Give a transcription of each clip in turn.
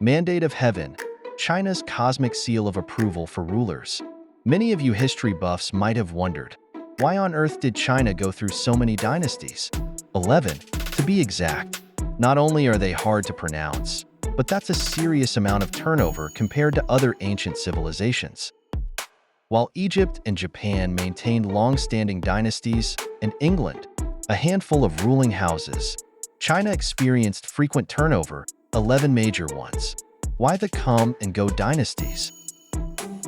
Mandate of Heaven, China's cosmic seal of approval for rulers. Many of you history buffs might have wondered, why on earth did China go through so many dynasties? 11, to be exact. Not only are they hard to pronounce, but that's a serious amount of turnover compared to other ancient civilizations. While Egypt and Japan maintained long-standing dynasties, and England, a handful of ruling houses, China experienced frequent turnover, 11 major ones. Why the come and go dynasties?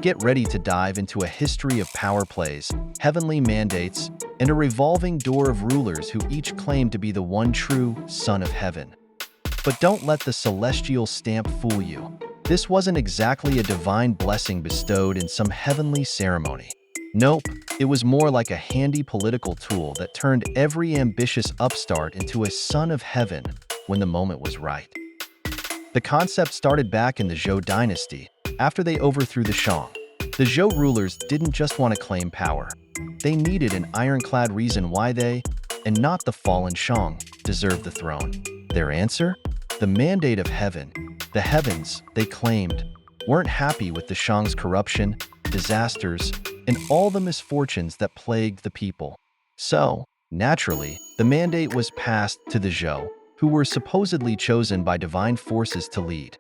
Get ready to dive into a history of power plays, heavenly mandates, and a revolving door of rulers who each claim to be the one true Son of Heaven. But don't let the celestial stamp fool you. This wasn't exactly a divine blessing bestowed in some heavenly ceremony. Nope, it was more like a handy political tool that turned every ambitious upstart into a son of heaven when the moment was right. The concept started back in the Zhou dynasty, after they overthrew the Shang. The Zhou rulers didn't just want to claim power. They needed an ironclad reason why they, and not the fallen Shang, deserved the throne. Their answer? The mandate of heaven. The heavens, they claimed, weren't happy with the Shang's corruption, disasters, and all the misfortunes that plagued the people. So, naturally, the mandate was passed to the Zhou, who were supposedly chosen by divine forces to lead.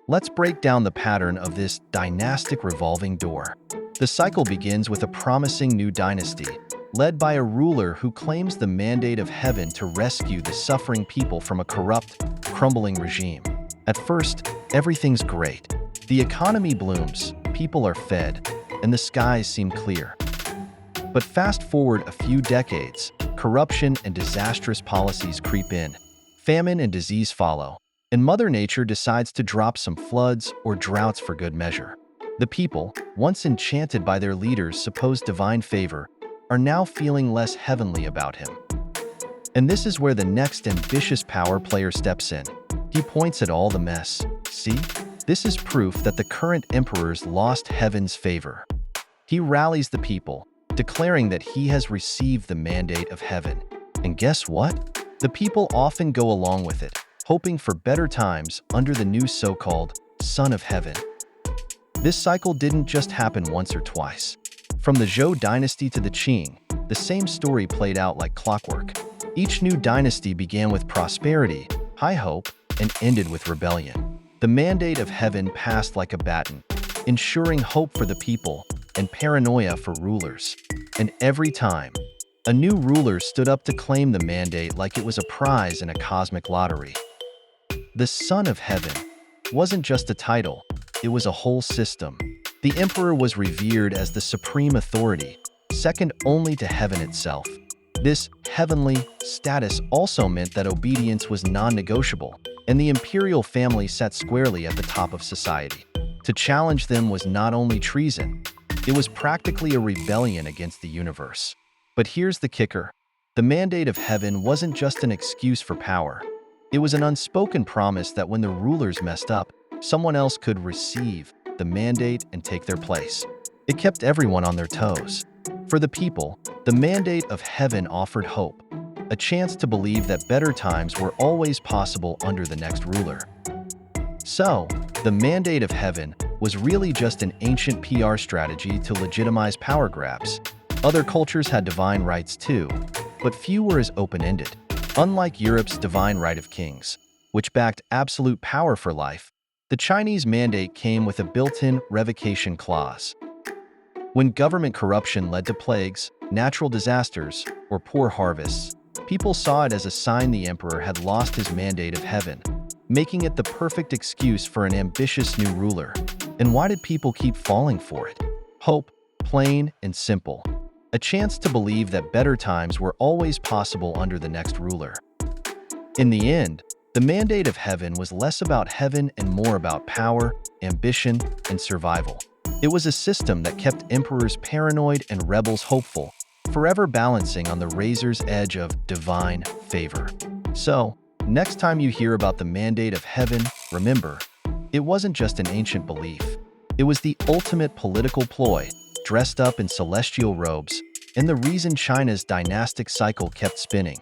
Let's break down the pattern of this dynastic revolving door. The cycle begins with a promising new dynasty, led by a ruler who claims the mandate of heaven to rescue the suffering people from a corrupt, crumbling regime. At first, everything's great. The economy blooms, people are fed, and the skies seem clear. But fast forward a few decades, corruption and disastrous policies creep in. Famine and disease follow, and Mother Nature decides to drop some floods or droughts for good measure. The people, once enchanted by their leader's supposed divine favor, are now feeling less heavenly about him. And this is where the next ambitious power player steps in. He points at all the mess. See? This is proof that the current emperor's lost heaven's favor. He rallies the people, declaring that he has received the mandate of heaven. And guess what? The people often go along with it, hoping for better times under the new so-called Son of Heaven. This cycle didn't just happen once or twice. From the Zhou dynasty to the Qing, the same story played out like clockwork. Each new dynasty began with prosperity, high hope, and ended with rebellion. The mandate of heaven passed like a baton, ensuring hope for the people and paranoia for rulers. And every time, a new ruler stood up to claim the mandate like it was a prize in a cosmic lottery. The Son of Heaven wasn't just a title, it was a whole system. The emperor was revered as the supreme authority, second only to heaven itself. This heavenly status also meant that obedience was non-negotiable, and the imperial family sat squarely at the top of society. To challenge them was not only treason, it was practically a rebellion against the universe. But here's the kicker. The mandate of heaven wasn't just an excuse for power. It was an unspoken promise that when the rulers messed up, someone else could receive the mandate and take their place. It kept everyone on their toes. For the people, the mandate of heaven offered hope, a chance to believe that better times were always possible under the next ruler. So, the mandate of heaven was really just an ancient PR strategy to legitimize power grabs. Other cultures had divine rights too, but few were as open-ended. Unlike Europe's divine right of kings, which backed absolute power for life, the Chinese mandate came with a built-in revocation clause. When government corruption led to plagues, natural disasters, or poor harvests, people saw it as a sign the emperor had lost his mandate of heaven, making it the perfect excuse for an ambitious new ruler. And why did people keep falling for it? Hope, plain and simple. A chance to believe that better times were always possible under the next ruler. In the end, the mandate of heaven was less about heaven and more about power, ambition, and survival. It was a system that kept emperors paranoid and rebels hopeful, forever balancing on the razor's edge of divine favor. So, next time you hear about the mandate of heaven, remember, it wasn't just an ancient belief. It was the ultimate political ploy, dressed up in celestial robes, and the reason China's dynastic cycle kept spinning.